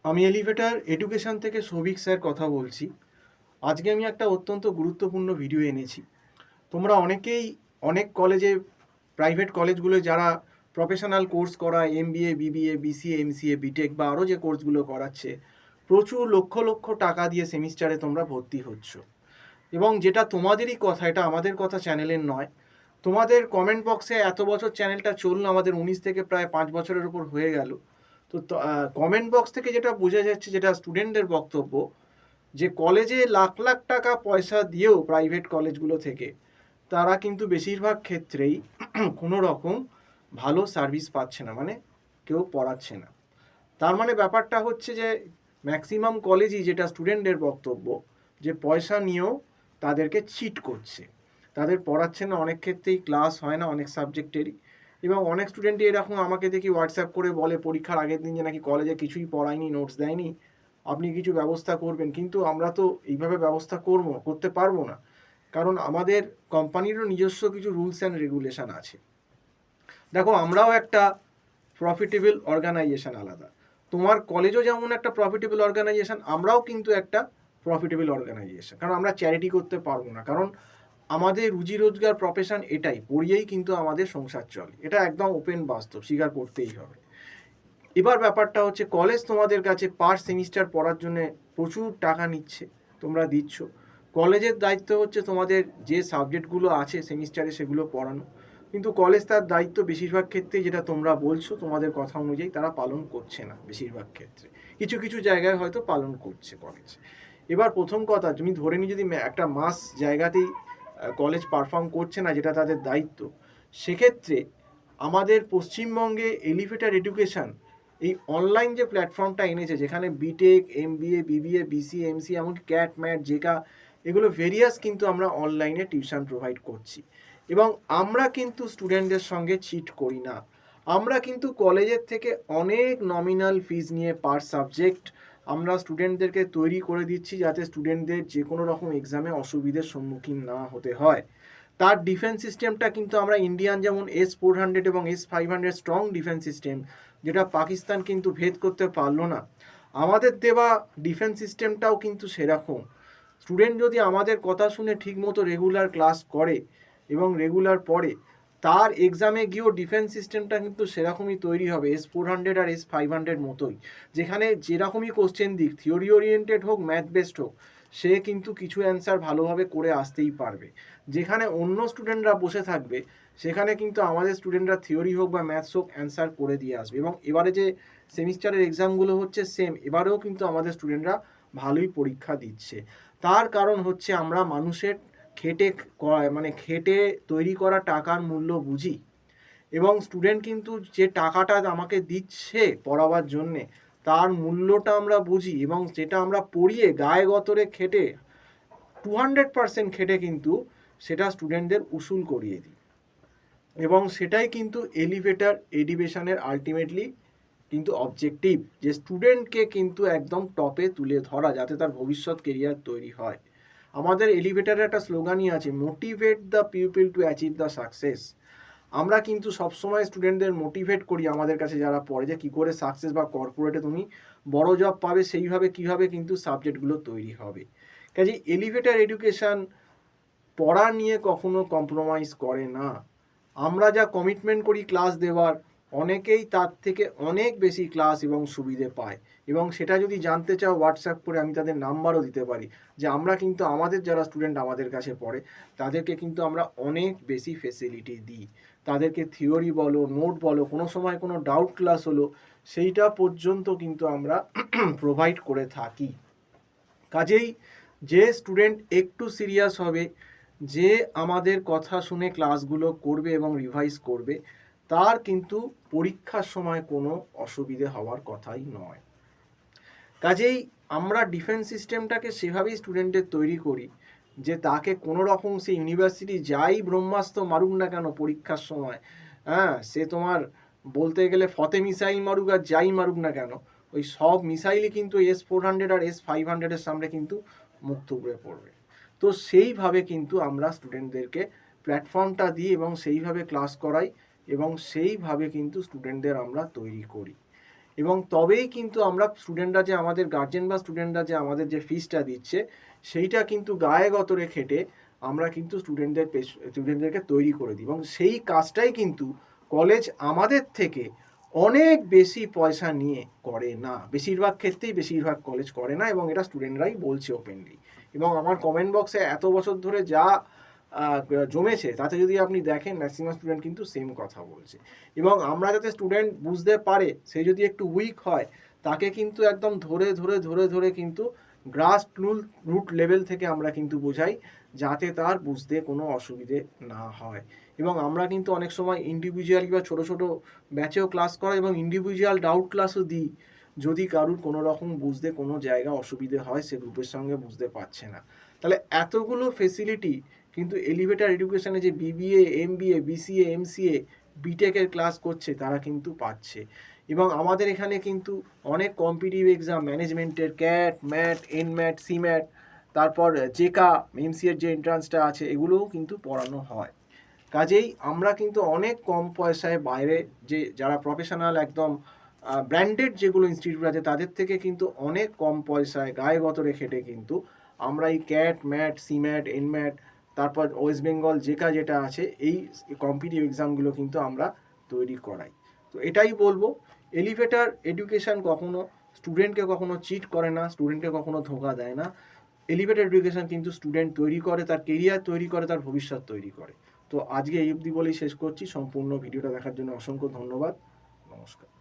আমি elevator education থেকে Souvik sir কথা বলছি। আজকে আমি একটা অত্যন্ত গুরুত্বপূর্ণ ভিডিও এনেছি। তোমরা অনেকেই অনেক কলেজে, প্রাইভেট কলেজগুলো যারা প্রফেশনাল কোর্স করায়, MBA, BBA, BCA, MCA, BTech বা আরও যে কোর্সগুলো করাচ্ছে, প্রচুর লক্ষ লক্ষ টাকা দিয়ে সেমিস্টারে তোমরা ভর্তি হচ্ছ। এবং যেটা তোমাদেরই কথা, এটা আমাদের কথা, চ্যানেলের নয়। তোমাদের কমেন্ট বক্সে এত বছর চ্যানেলটা চললো, আমাদের 19 থেকে প্রায় 5 বছরের উপর হয়ে গেল। তো কমেন্ট বক্স থেকে যেটা বোঝা যাচ্ছে, যেটা স্টুডেন্টদের বক্তব্য, যে কলেজে লাখ লাখ টাকা পয়সা দিয়েও প্রাইভেট কলেজগুলো থেকে তারা কিন্তু বেশিরভাগ ক্ষেত্রেই কোনো রকম ভালো সার্ভিস পাচ্ছে না, মানে কেউ পড়াচ্ছে না। তার মানে ব্যাপারটা হচ্ছে যে ম্যাক্সিমাম কলেজই, যেটা স্টুডেন্টদের বক্তব্য, যে পয়সা নিয়েও তাদেরকে চিট করছে, তাদের পড়াচ্ছে না, অনেক ক্ষেত্রেই ক্লাস হয় না অনেক সাবজেক্টেরই। এবং অনেক স্টুডেন্টই এরকম আমাকে দেখি হোয়াটসঅ্যাপ করে বলে পরীক্ষার আগের দিন যে নাকি কলেজে কিছুই পড়ায়নি, নোটস দেয়নি, আপনি কিছু ব্যবস্থা করবেন। কিন্তু আমরা তো এইভাবে ব্যবস্থা করতে পারবো না, কারণ আমাদের কোম্পানিরও নিজস্ব কিছু রুলস অ্যান্ড রেগুলেশন আছে। দেখো, আমরাও একটা প্রফিটেবল অর্গানাইজেশন আলাদা। তোমার কলেজও যেমন একটা প্রফিটেবল অর্গানাইজেশন, আমরাও কিন্তু একটা প্রফিটেবল অর্গানাইজেশন, কারণ আমরা চ্যারিটি করতে পারবো না। কারণ আমাদের রুজি রোজগার প্রফেশন এটাই, পড়িয়েই কিন্তু আমাদের সংসার চলে, এটা একদম ওপেন বাস্তব, স্বীকার করতেই হবে। এবার ব্যাপারটা হচ্ছে, কলেজ তোমাদের কাছে পার সেমিস্টার পড়ার জন্য প্রচুর টাকা নিচ্ছে, তোমরা দিচ্ছ। কলেজের দায়িত্ব হচ্ছে তোমাদের যে সাবজেক্টগুলো আছে সেমিস্টারে সেগুলো পড়ানো, কিন্তু কলেজ তার দায়িত্ব বেশিরভাগ ক্ষেত্রে, যেটা তোমরা বলছো তোমাদের কথা অনুযায়ী, তারা পালন করছে না বেশিরভাগ ক্ষেত্রে। কিছু কিছু জায়গায় হয়তো পালন করছে কলেজ। এবার প্রথম কথা, তুমি ধরে নিই যদি একটা মাস জায়গাতেই কলেজ পারফর্ম করছে না, যেটা তাদের দায়িত্ব, সেক্ষেত্রে আমাদের পশ্চিমবঙ্গে এলিভেটর এডুকেশন এই অনলাইন যে প্ল্যাটফর্মটা এনেছে, যেখানে BTech, MBA, BBA, BCA, MC, এমনকি ক্যাট, ম্যাট, জেকা, এগুলো ভেরিয়াস কিন্তু আমরা অনলাইনে টিউশন প্রোভাইড করছি। এবং আমরা কিন্তু স্টুডেন্টদের সঙ্গে চিট করি না। আমরা কিন্তু কলেজের থেকে অনেক নমিনাল ফিজ নিয়ে পার সাবজেক্ট আমরা স্টুডেন্টদেরকে তৈরি করে দিচ্ছি, যাতে স্টুডেন্টদের যে কোনো রকম এক্সামে অসুবিধার সম্মুখীন না হতে হয়। তার ডিফেন্স সিস্টেমটা কিন্তু আমরা ইন্ডিয়ান যেমন S-400 এবং S-500 স্ট্রং ডিফেন্স সিস্টেম, যেটা পাকিস্তান কিন্তু ভেদ করতে পারলো না, আমাদের দেওয়া ডিফেন্স সিস্টেমটাও কিন্তু সেরকম। স্টুডেন্ট যদি আমাদের কথা শুনে ঠিকমতো রেগুলার ক্লাস করে এবং রেগুলার পড়ে, তার এক্সামে গিয়েও ডিফেন্স সিস্টেমটা কিন্তু সেরকমই তৈরি হবে, S-400 আর S-500 মতোই, যেখানে যেরকমই কোশ্চেন দিক, থিওরি ওরিয়েন্টেড হোক, ম্যাথ বেসড হোক, সে কিন্তু কিছু অ্যান্সার ভালোভাবে করে আসতেই পারবে। যেখানে অন্য স্টুডেন্টরা বসে থাকবে, সেখানে কিন্তু আমাদের স্টুডেন্টরা থিওরি হোক বা ম্যাথস হোক অ্যান্সার করে দিয়ে আসবে। এবং এবারে যে সেমিস্টারের এক্সামগুলো হচ্ছে সেম, এবারেও কিন্তু আমাদের স্টুডেন্টরা ভালোই পরীক্ষা দিচ্ছে। তার কারণ হচ্ছে আমরা মানুষের খেটে খেটে তৈরি করা টাকার মূল্য বুঝি। এবং স্টুডেন্ট কিন্তু যে টাকাটা আমাকে দিচ্ছে পড়াবার জন্যে, তার মূল্যটা আমরা বুঝি, এবং যেটা আমরা পড়িয়ে গায়ে গতরে খেটে 200% খেটে কিন্তু সেটা স্টুডেন্টদের উসুল করিয়ে দিই। এবং সেটাই কিন্তু এলিভেটর এডুকেশনের আলটিমেটলি কিন্তু অবজেক্টিভ, যে স্টুডেন্টকে কিন্তু একদম টপে তুলে ধরা, যাতে তার ভবিষ্যৎ কেরিয়ার তৈরি হয়। আমাদের এলিভেটরের একটা স্লোগানই আছে, motivate the people to achieve the success. আমরা কিন্তু সবসময় স্টুডেন্টদের মোটিভেট করি, আমাদের কাছে যারা পড়ে, যে কী করে সাকসেস বা কর্পোরেটে তুমি বড় জব পাবে, সেইভাবে কীভাবে কিন্তু সাবজেক্টগুলো তৈরি হবে। কাজে এলিভেটর এডুকেশান পড়া নিয়ে কখনো কম্প্রোমাইজ করে না। আমরা যা কমিটমেন্ট করি ক্লাস দেওয়ার, অনেকেই তার থেকে অনেক বেশি ক্লাস এবং সুবিধে পায়। এবং সেটা যদি জানতে চাও, হোয়াটসঅ্যাপ করে আমি তাদের নাম্বারও দিতে পারি, যে আমরা কিন্তু আমাদের যারা স্টুডেন্ট আমাদের কাছে পড়ে, তাদেরকে কিন্তু আমরা অনেক বেশি ফেসিলিটি দিই। তাদেরকে থিওরি বলো, নোট বলো, কোনো সময় কোনো ডাউট ক্লাস হলো, সেইটা পর্যন্ত কিন্তু আমরা প্রোভাইড করে থাকি। কাজেই যে স্টুডেন্ট একটু সিরিয়াস হবে, যে আমাদের কথা শুনে ক্লাসগুলো করবে এবং রিভাইজ করবে, তার কিন্তু পরীক্ষার সময় কোনো অসুবিধে হওয়ার কথাই নয়। কাজেই আমরা ডিফেন্স সিস্টেমটাকে সেভাবেই স্টুডেন্টের তৈরি করি, যে তাকে কোনো রকম সে ইউনিভার্সিটি যাই ব্রহ্মাস্ত্র মারুক না কেন পরীক্ষার সময়, হ্যাঁ, সে তোমার বলতে গেলে ফতে মিসাইল মারুক আর যাই মারুক না কেন, ওই সব মিসাইলই কিন্তু S-400 আর S-500-এর সামনে কিন্তু মুখ থুবড়ে পড়বে। তো সেইভাবে কিন্তু আমরা স্টুডেন্টদেরকে প্ল্যাটফর্মটা দিই এবং সেইভাবে ক্লাস করাই, এবং সেইভাবে কিন্তু স্টুডেন্টদের আমরা তৈরি করি। এবং তবেই কিন্তু আমরা স্টুডেন্টরা যে আমাদের গার্জেন বা স্টুডেন্টরা যে আমাদের যে ফিসটা দিচ্ছে সেইটা কিন্তু গায়ে গতরে খেটে আমরা কিন্তু স্টুডেন্টদেরকে তৈরি করে দিই, এবং সেই কাজটাই কিন্তু কলেজ আমাদের থেকে অনেক বেশি পয়সা নিয়ে করে না, বেশিরভাগ ক্ষেত্রেই বেশিরভাগ কলেজ করে না, এবং এটা স্টুডেন্টরাই বলছে ওপেনলি। এবং আমার কমেন্ট বক্সে এত বছর ধরে যা জমেছে তাতে যদি আপনি দেখেন ম্যাক্সিমাম স্টুডেন্ট কিন্তু সেম কথা বলছে। এবং আমরা যাতে স্টুডেন্ট বুঝতে পারে, সে যদি একটু উইক হয় তাকে কিন্তু একদম ধরে ধরে ধরে ধরে কিন্তু গ্রাস রুট লেভেল থেকে আমরা কিন্তু বোঝাই, যাতে তার বুঝতে কোনো অসুবিধে না হয়। এবং আমরা কিন্তু অনেক সময় ইন্ডিভিজুয়ালি বা ছোটো ছোটো ব্যাচেও ক্লাস করাই এবং ইন্ডিভিজুয়াল ডাউট ক্লাসও দিই, যদি কারুর কোনো রকম বুঝতে কোনো জায়গা অসুবিধে হয়, সে গ্রুপের সঙ্গে বুঝতে পারছে না। তাহলে এতগুলো ফেসিলিটি কিন্তু এলিভেটার এডুকেশনে যে বিবিএ, এমবিএ, বিসিএ, এমসিএ, বিটেকের ক্লাস করছে তারা কিন্তু পাচ্ছে। এবং আমাদের এখানে কিন্তু অনেক কম্পিটিটিভ এক্সাম, ম্যানেজমেন্টের ক্যাট, ম্যাট, এনম্যাট, সিম্যাট, তারপর জেকা, এমসিএর যে এন্ট্রান্সটা আছে, এগুলোও কিন্তু পড়ানো হয়। কাজেই আমরা কিন্তু অনেক কম পয়সায় বাইরে যে যারা প্রফেশনাল একদম ব্র্যান্ডেড যেগুলো ইনস্টিটিউট আছে তাদের থেকে কিন্তু অনেক কম পয়সায় গায়ে গতরে খেটে কিন্তু আমরা এই ক্যাট, ম্যাট, সিম্যাট, এনম্যাট, তারপর ওয়েস্ট বেঙ্গল জেকা যেটা আছে, এই কম্পিটিটিভ এক্সামগুলো কিন্তু আমরা তৈরি করাই। তো এটাই বলবো, এলিভেটার এডুকেশান কখনো স্টুডেন্টকে কখনো চিট করে না, স্টুডেন্টকে কখনো ধোঁকা দেয় না। এলিভেটার এডুকেশান কিন্তু স্টুডেন্ট তৈরি করে, তার কেরিয়ার তৈরি করে, তার ভবিষ্যৎ তৈরি করে। তো আজকে এই অবধি বলেই শেষ করছি। সম্পূর্ণ ভিডিওটা দেখার জন্য অসংখ্য ধন্যবাদ। নমস্কার।